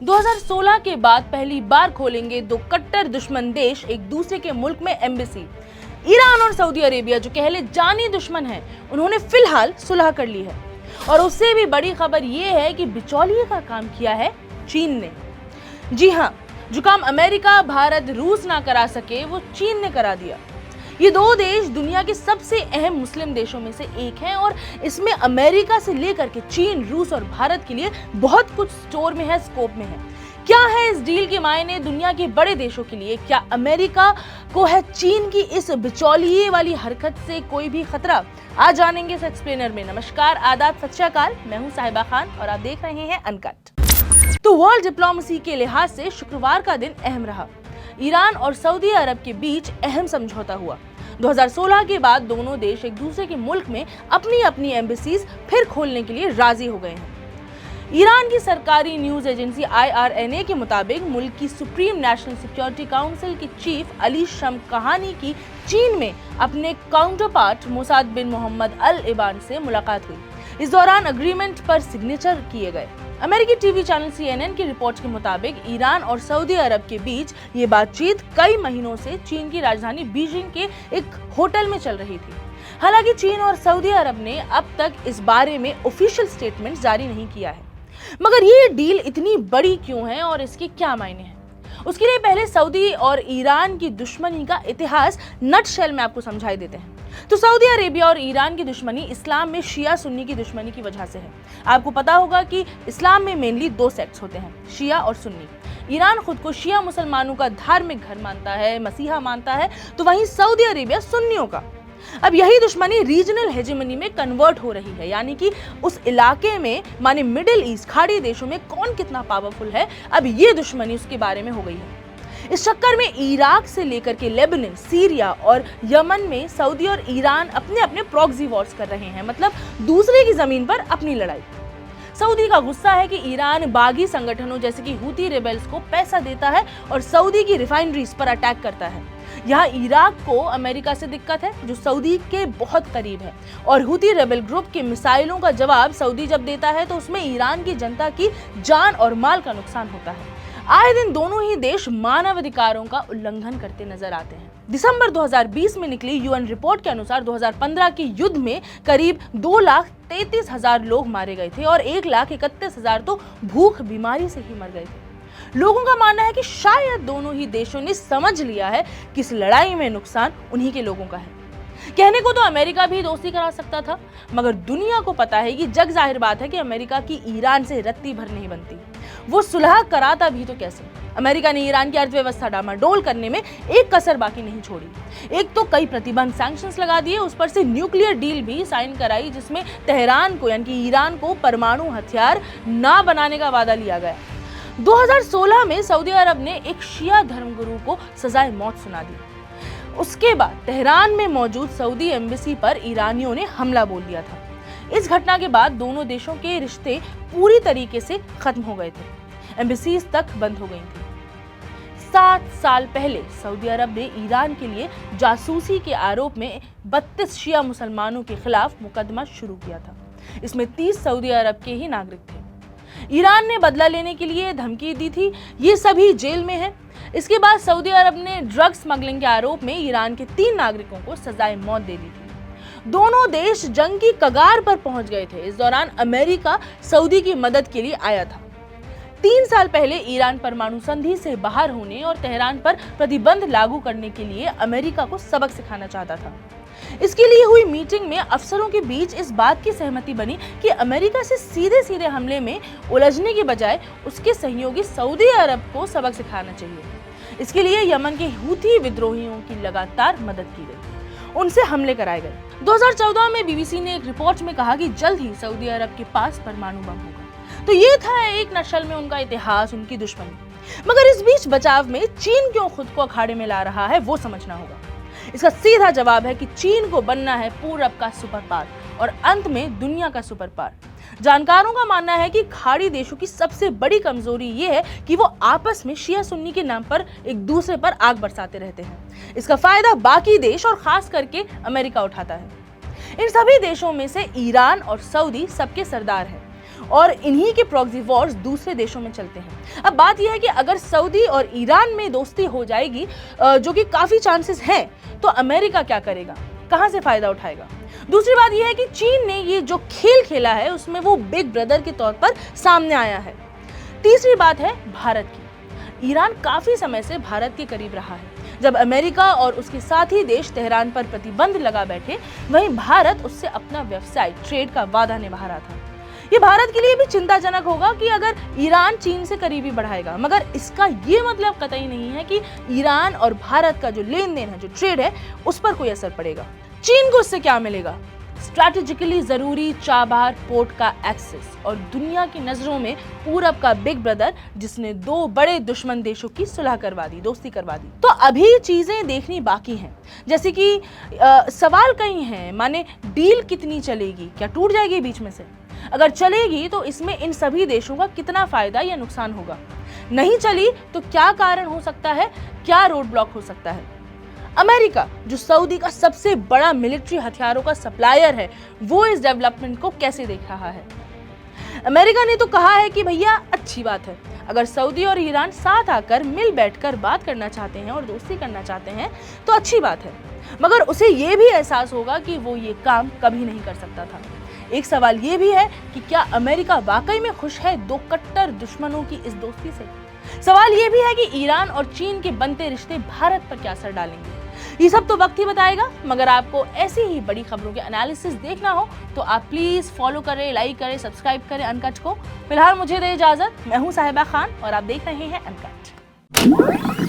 2016 के बाद पहली बार खोलेंगे दो कट्टर दुश्मन देश एक दूसरे के मुल्क में एम्बेसी। ईरान और सऊदी अरेबिया जो पहले जानी दुश्मन हैं, उन्होंने फिलहाल सुलह कर ली है। और उससे भी बड़ी खबर यह है कि बिचौलिए का काम किया है चीन ने। जी हाँ, जो काम अमेरिका, भारत, रूस ना करा सके वो चीन ने करा दिया। ये दो देश दुनिया के सबसे अहम मुस्लिम देशों में से एक हैं और इसमें अमेरिका से लेकर के चीन, रूस और भारत के लिए बहुत कुछ स्टोर में है, स्कोप में है। क्या है इस डील के मायने दुनिया के बड़े देशों के लिए? क्या अमेरिका को है चीन की इस बिचौलिए वाली हरकत से कोई भी खतरा? आज जानेंगे इस एक्सप्लेनर में। नमस्कार, आदाब, सत श्री अकाल, मैं हूं साहिबा खान और आप देख रहे हैं अनकट। तो वर्ल्ड डिप्लोमेसी के लिहाज से शुक्रवार का दिन अहम रहा। ईरान और सऊदी अरब के बीच अहम समझौता हुआ। 2016 के बाद दोनों देश एक दूसरे के मुल्क में अपनी अपनी एम्बेसीज फिर खोलने के लिए राजी हो गए हैं। ईरान की सरकारी न्यूज एजेंसी IRNA के मुताबिक मुल्क की सुप्रीम नेशनल सिक्योरिटी काउंसिल के चीफ अली शमखानी की चीन में अपने काउंटरपार्ट मुसाद बिन मोहम्मद अल इबान से मुलाकात हुई। इस दौरान एग्रीमेंट पर सिग्नेचर किए गए। अमेरिकी टीवी चैनल CNN की रिपोर्ट के मुताबिक ईरान और सऊदी अरब के बीच ये बातचीत कई महीनों से चीन की राजधानी बीजिंग के एक होटल में चल रही थी। हालांकि चीन और सऊदी अरब ने अब तक इस बारे में ऑफिशियल स्टेटमेंट जारी नहीं किया है। मगर ये डील इतनी बड़ी क्यों है और इसके क्या मायने हैं? उसके लिए पहले सऊदी और ईरान की दुश्मनी का इतिहास नटशेल में आपको समझाई देते हैं। तो सऊदी अरेबिया और ईरान की दुश्मनी इस्लाम में शिया सुन्नी की दुश्मनी की वजह से है। आपको पता होगा कि इस्लाम में मेनली दो सेक्ट्स होते हैं, शिया और सुन्नी। ईरान खुद को शिया मुसलमानों का धार्मिक घर मानता है, मसीहा मानता है, तो वहीं सऊदी अरेबिया सुन्नियों का। अब यही दुश्मनी रीजनल हेजेमनी में कन्वर्ट हो रही है, यानी कि उस इलाके में माने मिडिल ईस्ट, खाड़ी देशों में कौन कितना पावरफुल है, अब ये दुश्मनी उसके बारे में हो गई है। इस चक्कर में इराक से लेकर के लेबनान, सीरिया और यमन में सऊदी और ईरान अपने अपने प्रॉक्सी वॉर्स कर रहे हैं, मतलब दूसरे की जमीन पर अपनी लड़ाई। सऊदी का गुस्सा है कि ईरान बागी संगठनों जैसे कि हुती रेबेल्स को पैसा देता है और सऊदी की रिफाइनरीज पर अटैक करता है। यहाँ इराक को अमेरिका से दिक्कत है जो सऊदी के बहुत करीब है, और हुती रेबेल ग्रुप के मिसाइलों का जवाब सऊदी जब देता है तो उसमें ईरान की जनता की जान और माल का नुकसान होता है। आए दिन दोनों ही देश मानवाधिकारों का उल्लंघन करते नजर आते हैं। दिसंबर 2020 में निकली यूएन रिपोर्ट के अनुसार 2015 के युद्ध में करीब 2,33,000 लोग मारे गए थे और 1,31,000 तो भूख बीमारी से ही मर गए थे। लोगों का मानना है कि शायद दोनों ही देशों ने समझ लिया है कि इस लड़ाई में नुकसान उन्हीं के लोगों का है। कहने को तो अमेरिका भी दोस्ती करा सकता था, मगर दुनिया को पता है कि जग जाहिर बात है कि अमेरिका की ईरान से रत्ती भर नहीं बनती। वो सुलह कराता भी तो कैसे? अमेरिका ने ईरान की अर्थव्यवस्था डामाडोल करने में एक कसर बाकी नहीं छोड़ी। एक तो कई प्रतिबंध, सैंक्शंस लगा दिए, उस पर से न्यूक्लियर डील भी साइन कराई जिसमें तेहरान को यानी कि ईरान को परमाणु हथियार ना बनाने का वादा लिया गया। 2016 में सऊदी अरब ने एक शिया धर्मगुरु को सजाए मौत सुना दी। उसके बाद तेहरान में मौजूद सऊदी एम्बेसी पर ईरानियों ने हमला बोल दिया था। इस घटना के बाद दोनों देशों के रिश्ते पूरी तरीके से खत्म हो गए थे, एम्बेसीज तक बंद हो गई थी। 7 साल पहले सऊदी अरब ने ईरान के लिए जासूसी के आरोप में 32 शिया मुसलमानों के खिलाफ मुकदमा शुरू किया था। इसमें 30 सऊदी अरब के ही नागरिक थे। ईरान ने बदला लेने के लिए धमकी दी थी, ये सभी जेल में हैं। इसके बाद सऊदी अरब ने ड्रग स्मगलिंग के आरोप में ईरान के 3 नागरिकों को सजाए मौत दे दी थी। दोनों देश जंग की कगार पर पहुंच गए थे। इस दौरान अमेरिका सऊदी की मदद के लिए आया था। 3 साल पहले ईरान परमाणु संधि से बाहर होने और तेहरान पर प्रतिबंध लागू करने के लिए अमेरिका को सबक सिखाना चाहता था। इसके लिए हुई मीटिंग में अफसरों के बीच इस बात की सहमति बनी कि अमेरिका से सीधे सीधे हमले में उलझने के बजाय उसके सहयोगी सऊदी अरब को सबक सिखाना चाहिए। इसके लिए यमन के हुती विद्रोहियों की लगातार मदद की गई, उनसे हमले कराए गए। 2014 में BBC ने एक रिपोर्ट में कहा कि जल्द ही सऊदी अरब के पास परमाणु बम होगा। तो ये था एक नशल में उनका इतिहास, उनकी दुश्मनी। मगर इस बीच बचाव में चीन क्यों खुद को अखाड़े में ला रहा है वो समझना होगा। इसका सीधा जवाब है कि चीन को बनना है पूरब का सुपर पावर और अंत में दुनिया का सुपर पावर। जानकारों का मानना है कि खाड़ी देशों की सबसे बड़ी कमजोरी ये है कि वो आपस में शिया सुन्नी के नाम पर एक दूसरे पर आग बरसाते रहते हैं। इसका फायदा बाकी देश और खास करके अमेरिका उठाता है। इन सभी देशों में से ईरान और सऊदी सबके सरदार हैं। और इन्हीं के प्रॉक्सी वॉर्स दूसरे देशों में चलते हैं। अब बात यह है कि अगर सऊदी और ईरान में दोस्ती हो जाएगी, जो कि काफी चांसेस हैं, तो अमेरिका क्या करेगा, कहां से फायदा उठाएगा? दूसरी बात यह है कि चीन ने ये जो खेल खेला है उसमें वो बिग ब्रदर के तौर पर सामने आया है। तीसरी बात है भारत की। ईरान काफी समय से भारत के करीब रहा है। जब अमेरिका और उसके साथी देश तेहरान पर प्रतिबंध लगा बैठे, वहीं भारत उससे अपना व्यवसाय ट्रेड का वादा निभा रहा था। ये भारत के लिए भी चिंताजनक होगा कि अगर ईरान चीन से करीबी बढ़ाएगा, मगर इसका ये मतलब कतई नहीं है कि ईरान और भारत का जो लेन देन है, जो ट्रेड है, उस पर कोई असर पड़ेगा। चीन को उससे क्या मिलेगा? स्ट्रैटेजिकली जरूरी चाबहार पोर्ट का एक्सेस और दुनिया की नजरों में पूरब का बिग ब्रदर, जिसने दो बड़े दुश्मन देशों की सुलह करवा दी, दोस्ती करवा दी। तो अभी चीजें देखनी बाकी हैं, जैसे कि सवाल कई हैं, माने डील कितनी चलेगी, क्या टूट जाएगी बीच में से? अगर चलेगी तो इसमें इन सभी देशों का कितना फायदा या नुकसान होगा? नहीं चली तो क्या कारण हो सकता है, क्या रोड ब्लॉक हो सकता है? अमेरिका, जो सऊदी का सबसे बड़ा मिलिट्री हथियारों का सप्लायर है, वो इस डेवलपमेंट को कैसे देख रहा है? अमेरिका ने तो कहा है कि भैया अच्छी बात है, अगर सऊदी और ईरान साथ आकर मिल बैठकर बात करना चाहते हैं और दोस्ती करना चाहते हैं तो अच्छी बात है, मगर उसे ये भी एहसास होगा कि वो ये काम कभी नहीं कर सकता था। एक सवाल ये भी है कि क्या अमेरिका वाकई में खुश है दो कट्टर दुश्मनों की इस दोस्ती से? सवाल ये भी है कि ईरान और चीन के बनते रिश्ते भारत पर क्या असर डालेंगे? ये सब तो वक्त ही बताएगा, मगर आपको ऐसी ही बड़ी खबरों के एनालिसिस देखना हो तो आप प्लीज फॉलो करें, लाइक करें, सब्सक्राइब करें अनकट को। फिलहाल मुझे दे इजाजत। मैं हूं साहिबा खान और आप देख रहे हैं अनकट।